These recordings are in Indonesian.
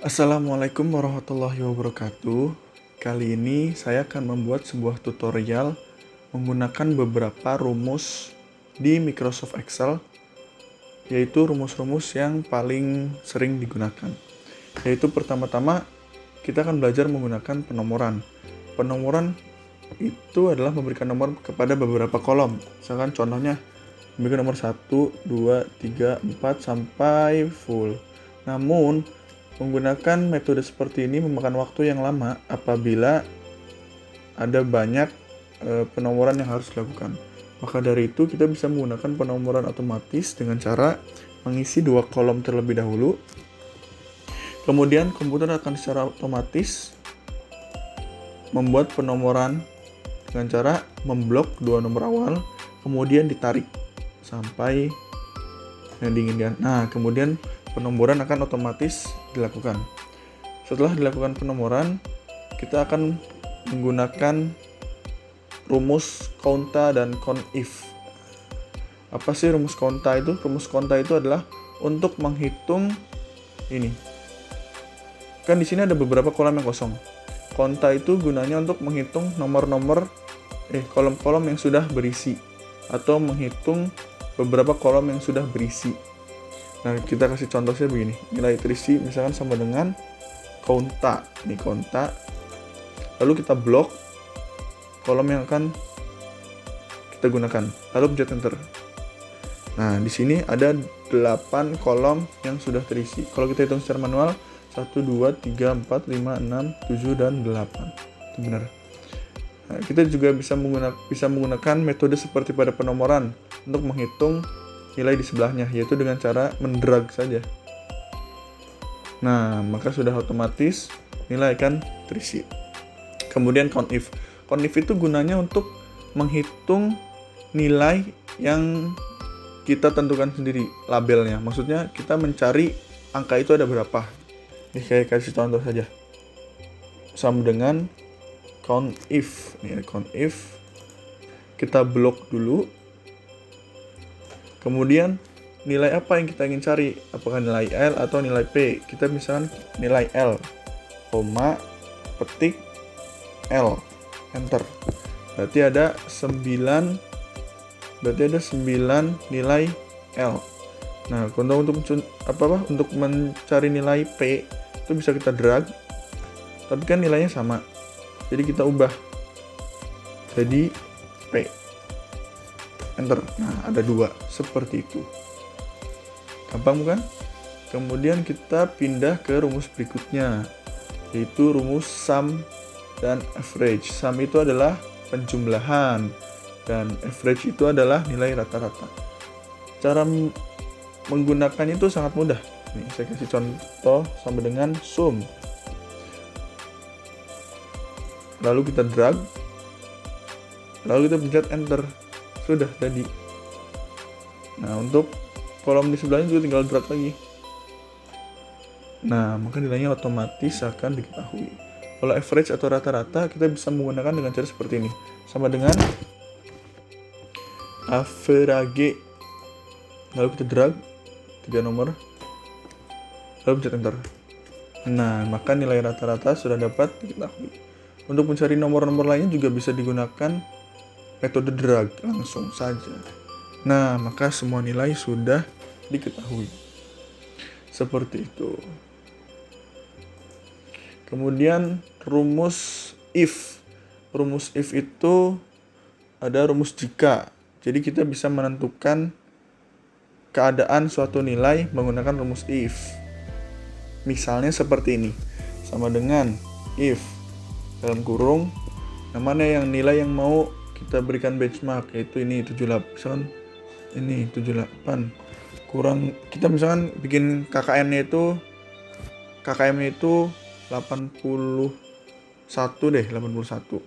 Assalamualaikum warahmatullahi wabarakatuh. Kali ini saya akan membuat sebuah tutorial menggunakan beberapa rumus di Microsoft Excel, yaitu rumus-rumus yang paling sering digunakan. Yaitu pertama-tama kita akan belajar menggunakan penomoran. Penomoran itu adalah memberikan nomor kepada beberapa kolom. Misalkan contohnya memberikan nomor 1, 2, 3, 4 sampai full. Namun menggunakan metode seperti ini memakan waktu yang lama apabila ada banyak penomoran yang harus dilakukan. Maka dari itu kita bisa menggunakan penomoran otomatis dengan cara mengisi 2 kolom terlebih dahulu. Kemudian komputer akan secara otomatis membuat penomoran dengan cara memblok 2 nomor awal, kemudian ditarik sampai yang diinginkan. Nah, kemudian penomoran akan otomatis dilakukan. Setelah dilakukan penomoran, kita akan menggunakan rumus conta dan conif. Apa sih rumus conta itu? Rumus conta itu adalah untuk menghitung ini. Kan di sini ada beberapa kolom yang kosong. Conta itu gunanya untuk menghitung kolom-kolom yang sudah berisi atau menghitung beberapa kolom yang sudah berisi. Nah, kita kasih contohnya begini. Nilai terisi misalkan sama dengan conta. Ini conta. Lalu kita blok kolom yang akan kita gunakan. Lalu pencet enter. Nah, di sini ada 8 kolom yang sudah terisi. Kalau kita hitung secara manual, 1, 2, 3, 4, 5, 6, 7, dan 8. Itu benar. Nah, kita juga bisa menggunakan metode seperti pada penomoran untuk menghitung nilai di sebelahnya, yaitu dengan cara mendrag saja. Nah, maka sudah otomatis nilai akan terisi. Kemudian conif. Conif itu gunanya untuk menghitung nilai yang kita tentukan sendiri, labelnya. Maksudnya kita mencari angka itu ada berapa. Ini saya kasih contoh saja. Sama dengan conif. Ini conif. Kita blok dulu. Kemudian nilai apa yang kita ingin cari? Apakah nilai L atau nilai P? Kita misalkan nilai L, petik L, enter. Berarti ada 9 nilai L. Nah, untuk mencari nilai P itu bisa kita drag, tapi kan nilainya sama. Jadi kita ubah jadi P. Enter. Nah, ada 2 seperti itu. Gampang bukan? Kemudian kita pindah ke rumus berikutnya, yaitu rumus sum dan average. Sum itu adalah penjumlahan dan average itu adalah nilai rata-rata. Cara menggunakannya itu sangat mudah. Nih, saya kasih contoh sama dengan sum. Lalu kita drag. Lalu kita pencet enter. Sudah tadi. Nah, untuk kolom di sebelahnya juga tinggal drag lagi. Nah, maka nilainya otomatis akan diketahui. Kalau average atau rata-rata kita bisa menggunakan dengan cara seperti ini. Sama dengan average. Lalu kita drag 3 nomor. Lalu pencet enter. Nah, maka nilai rata-rata sudah dapat diketahui. Untuk mencari nomor-nomor lainnya juga bisa digunakan metode drag langsung saja. Nah, maka semua nilai sudah diketahui. Seperti itu. Kemudian rumus if. Rumus if itu ada rumus jika. Jadi kita bisa menentukan keadaan suatu nilai menggunakan rumus if. Misalnya seperti ini. Sama dengan if dalam kurung mana yang nilai yang mau kita berikan benchmark, yaitu ini 78. Misalkan ini 78 kurang, kita misalkan bikin KKM-nya itu 81 deh, 81.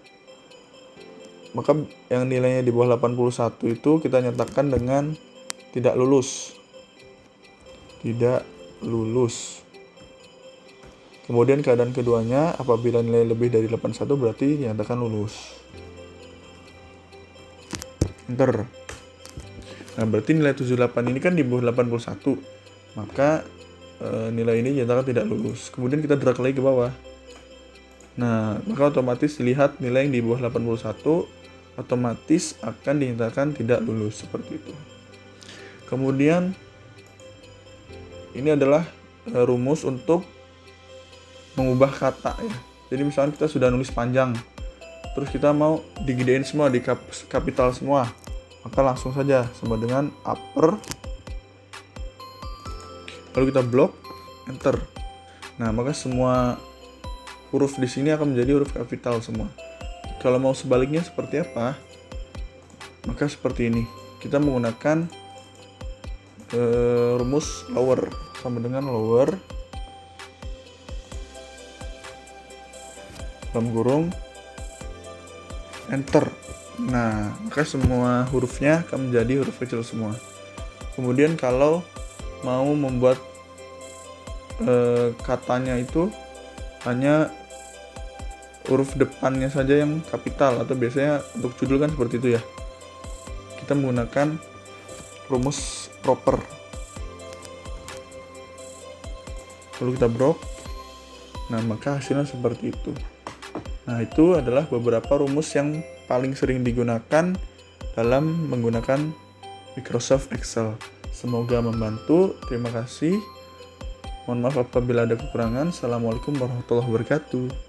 Maka yang nilainya di bawah 81 itu kita nyatakan dengan tidak lulus. Kemudian keadaan keduanya, apabila nilai lebih dari 81 berarti dinyatakan lulus. Enter. Nah, berarti nilai 78 ini kan di bawah 81. Maka nilai ini dinyatakan tidak lulus. Kemudian kita drag lagi ke bawah. Nah, maka otomatis dilihat nilai yang di bawah 81 otomatis akan dinyatakan tidak lulus, seperti itu. Kemudian ini adalah rumus untuk mengubah kata ya. Jadi misalnya kita sudah nulis panjang, terus kita mau digedein semua, di kapital semua, maka langsung saja sama dengan upper, lalu kita blok, enter. Nah, maka semua huruf di sini akan menjadi huruf kapital semua. Kalau mau sebaliknya seperti apa? Maka seperti ini. Kita menggunakan rumus lower, sama dengan lower dalam kurung enter. Nah, maka semua hurufnya akan menjadi huruf kecil semua. Kemudian kalau mau membuat katanya itu hanya huruf depannya saja yang kapital, atau biasanya untuk judul kan seperti itu ya, kita menggunakan rumus proper, lalu kita brok. Nah, maka hasilnya seperti itu. Nah, itu adalah beberapa rumus yang paling sering digunakan dalam menggunakan Microsoft Excel. Semoga membantu. Terima kasih. Mohon maaf apabila ada kekurangan. Assalamualaikum warahmatullahi wabarakatuh.